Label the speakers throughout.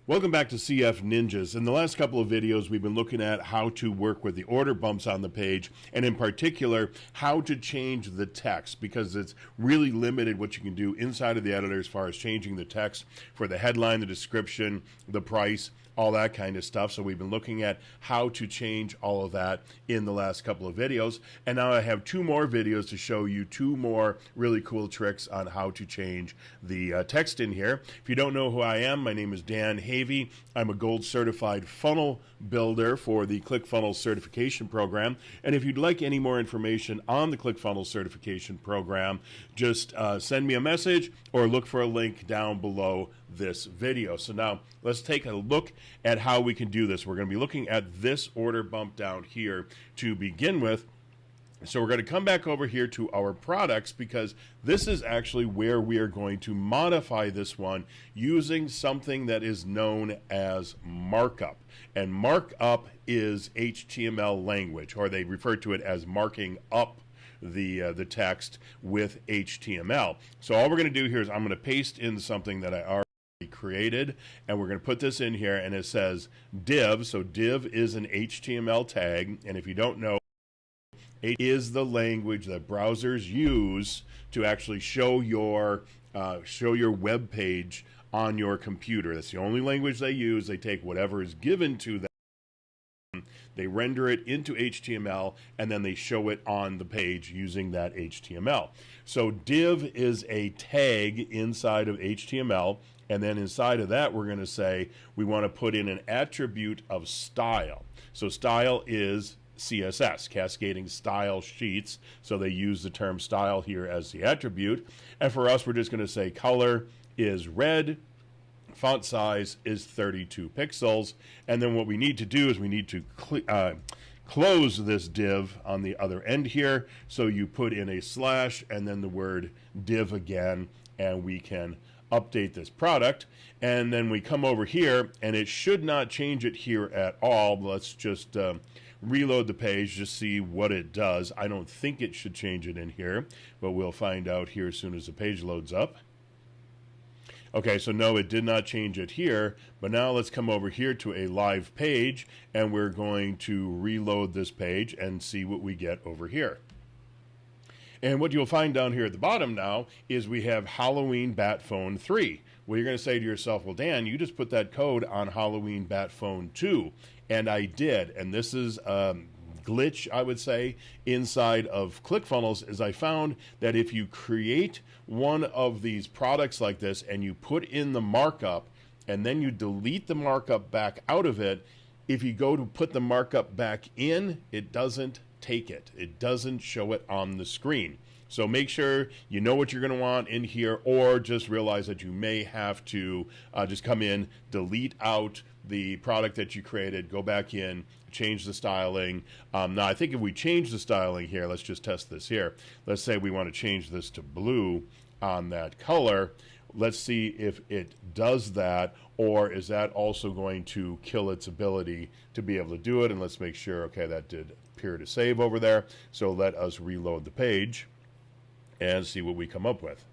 Speaker 1: Welcome back to CF Ninjas. In the last couple of videos, we've been looking at how to work with the order bumps on the page, and in particular, how to change the text, because it's really limited what you can do inside of the editor as far as changing the text for the headline, the description, the price, all that kind of stuff. So we've been looking at how to change all of that in the last couple of videos. And now I have two more videos to show you two more really cool tricks on how to change the text in here. If you don't know who I am, my name is Dan Havey. I'm a gold certified funnel builder for the ClickFunnels certification program. And if you'd like any more information on the ClickFunnels certification program, just send me a message or look for a link down below this video. So now let's take a look at how we can do this. We're going to be looking at this order bump down here to begin with. So we're going to come back over here to our products, because this is actually where we are going to modify this one using something that is known as markup. And markup is HTML language, or they refer to it as marking up the text with HTML. So all we're going to do here is I'm going to paste in something that I already created, and we're going to put this in here, and it says div. So div is an HTML tag, and if you don't know, it is the language that browsers use to actually show your web page on your computer. That's the only language they use. They take whatever is given to them, they render it into HTML, and then they show it on the page using that HTML. So div is a tag inside of HTML, and then inside of that we're going to say we want to put in an attribute of style. So style is CSS, cascading style sheets, so they use the term style here as the attribute. And for us, we're just going to say color is red, font size is 32 pixels, and then what we need to do is we need to close this div on the other end here. So you put in a slash and then the word div again, and we can update this product. And then we come over here, and it should not change it here at all. Let's just reload the page to see what it does. I don't think it should change it in here, but we'll find out here as soon as the page loads up. Okay, so no, it did not change it here, but now let's come over here to a live page, and we're going to reload this page and see what we get over here. And what you'll find down here at the bottom now is we have Halloween Bat Phone 3. Well, you're going to say to yourself, well, Dan, you just put that code on Halloween Bat Phone 2. And I did. And this is a glitch, I would say, inside of ClickFunnels, is I found that if you create one of these products like this and you put in the markup and then you delete the markup back out of it, if you go to put the markup back in, it doesn't take it. It doesn't show it on the screen. So make sure you know what you're going to want in here, or just realize that you may have to just come in, delete out the product that you created, go back in, change the styling. Now, I think if we change the styling here, let's just test this here. Let's say we want to change this to blue on that color. Let's see if it does that, or is that also going to kill its ability to be able to do it? And let's make sure, okay, that did appear to save over there. So let us reload the page and see what we come up with.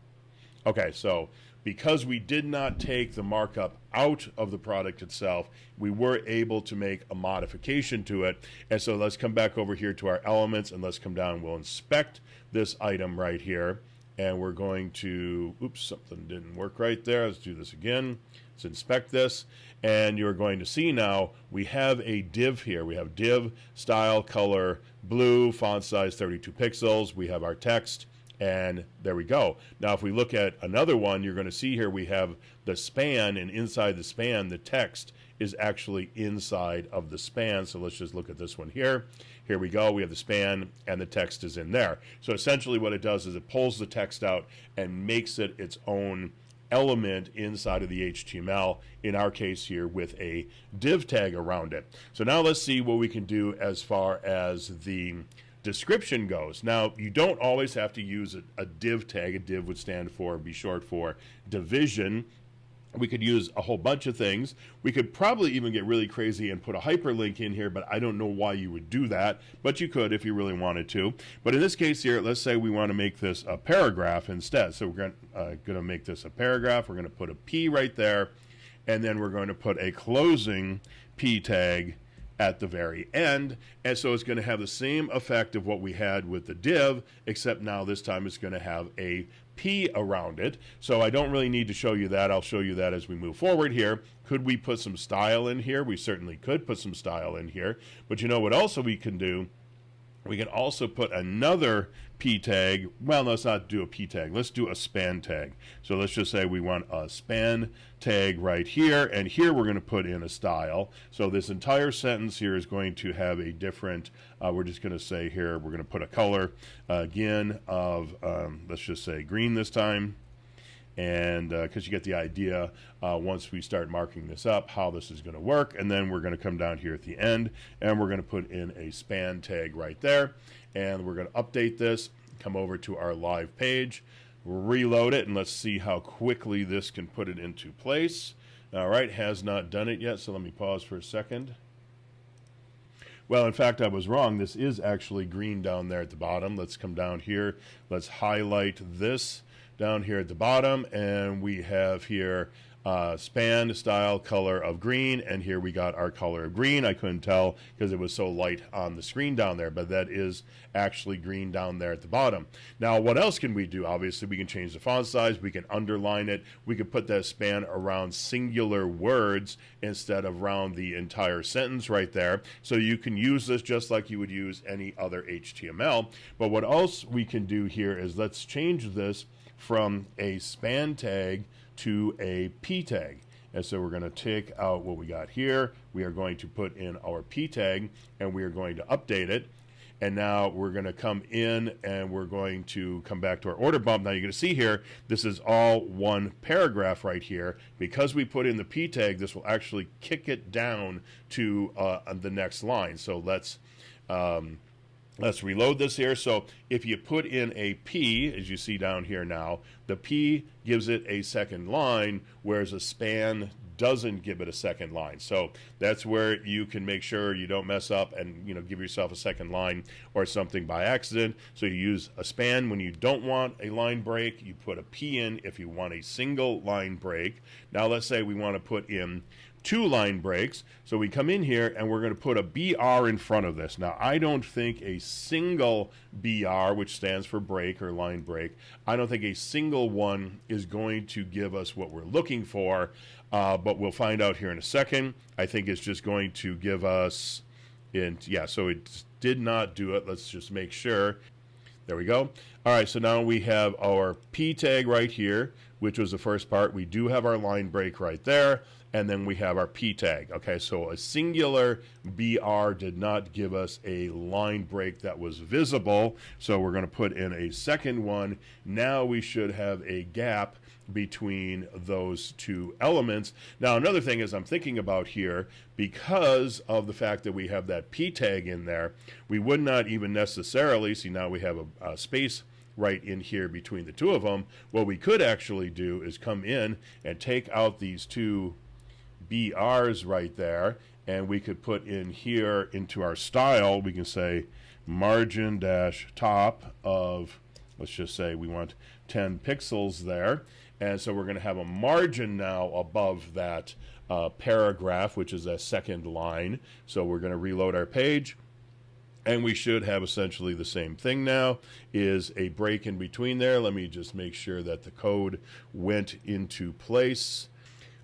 Speaker 1: Okay, so because we did not take the markup out of the product itself, we were able to make a modification to it. And so let's come back over here to our elements, and let's come down. We'll inspect this item right here. And we're going to, oops, something didn't work right there. Let's do this again. Let's inspect this. And you're going to see now we have a div here. We have div, style, color, blue, font size 32 pixels. We have our text. And there we go. Now, if we look at another one, you're going to see here we have the span, and inside the span, the text is actually inside of the span. So let's just look at this one here. Here we go. We have the span, and the text is in there. So essentially what it does is it pulls the text out and makes it its own element inside of the HTML, in our case here with a div tag around it. So now let's see what we can do as far as the description goes. Now, you don't always have to use a div tag. A div would stand for, be short for division. We could use a whole bunch of things. We could probably even get really crazy and put a hyperlink in here, but I don't know why you would do that, but you could if you really wanted to. But in this case here, let's say we want to make this a paragraph instead. So we're going to make this a paragraph. We're going to put a P right there, and then we're going to put a closing P tag at the very end. And so it's going to have the same effect of what we had with the div, except now this time it's going to have a P around it. So I don't really need to show you that. I'll show you that as we move forward here. Could we put some style in here? We certainly could put some style in here. But you know what also we can do? We can also put another P tag. Well, let's not do a P tag. Let's do a span tag. So let's just say we want a span tag right here, and here we're going to put in a style. So this entire sentence here is going to have a different, we're just going to say here, we're going to put a color again of, let's just say green this time. And because you get the idea once we start marking this up how this is going to work. And then we're going to come down here at the end and we're going to put in a span tag right there, and we're going to update this, come over to our live page, reload it, and let's see how quickly this can put it into place. All right, has not done it yet, so let me pause for a second. Well, in fact, I was wrong. This is actually green down there at the bottom. Let's come down here, let's highlight this down here at the bottom, and we have here span style color of green, and here we got our color of green. I couldn't tell because it was so light on the screen down there, but that is actually green down there at the bottom. Now, what else can we do? Obviously, we can change the font size, we can underline it, we could put that span around singular words instead of around the entire sentence right there. So you can use this just like you would use any other HTML. But what else we can do here is let's change this from a span tag to a P tag. And so we're going to take out what we got here. We are going to put in our P tag, and we are going to update it. And now we're going to come in and we're going to come back to our order bump. Now you're going to see here, this is all one paragraph right here. Because we put in the P tag, this will actually kick it down to the next line. So let's reload this here. So if you put in a P, as you see down here now, the P gives it a second line, whereas a span doesn't give it a second line. So that's where you can make sure you don't mess up and give yourself a second line or something by accident. So you use a span when you don't want a line break. You put a P in if you want a single line break. Now let's say we want to put in 2 line breaks. So we come in here and we're going to put a BR in front of this. Now I don't think a single BR, which stands for break or line break, I don't think a single one is going to give us what we're looking for, but we'll find out here in a second. I think it's just going to give us, so it did not do it. Let's just make sure. There we go. All right, so now we have our P tag right here, which was the first part. We do have our line break right there, and then we have our P tag. Okay, so a singular BR did not give us a line break that was visible, so we're going to put in a second one. Now we should have a gap between those two elements. Now another thing is I'm thinking about here, because of the fact that we have that P tag in there, we would not even necessarily, see now we have a space right in here between the two of them. What we could actually do is come in and take out these two BRs right there, and we could put in here into our style, we can say margin dash top of, let's just say we want 10 pixels there. And so we're going to have a margin now above that paragraph, which is a second line. So we're going to reload our page, and we should have essentially the same thing now, is a break in between there. Let me just make sure that the code went into place.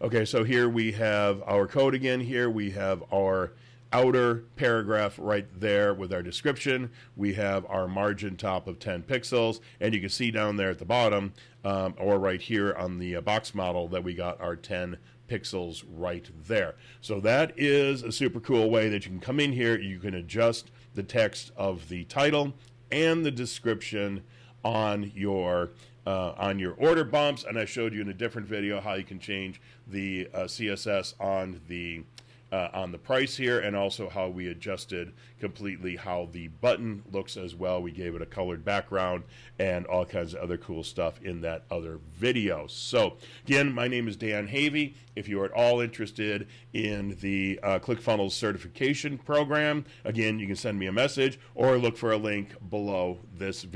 Speaker 1: Okay, so here we have our code again. Here we have our outer paragraph right there with our description. We have our margin top of 10 pixels, and you can see down there at the bottom, or right here on the box model, that we got our 10 pixels right there. So that is a super cool way that you can come in here. You can adjust the text of the title and the description on your order bumps, and I showed you in a different video how you can change the CSS on the price here, and also how we adjusted completely how the button looks as well. We gave it a colored background and all kinds of other cool stuff in that other video. So again, my name is Dan Havey. If you are at all interested in the ClickFunnels certification program, again, you can send me a message or look for a link below this video.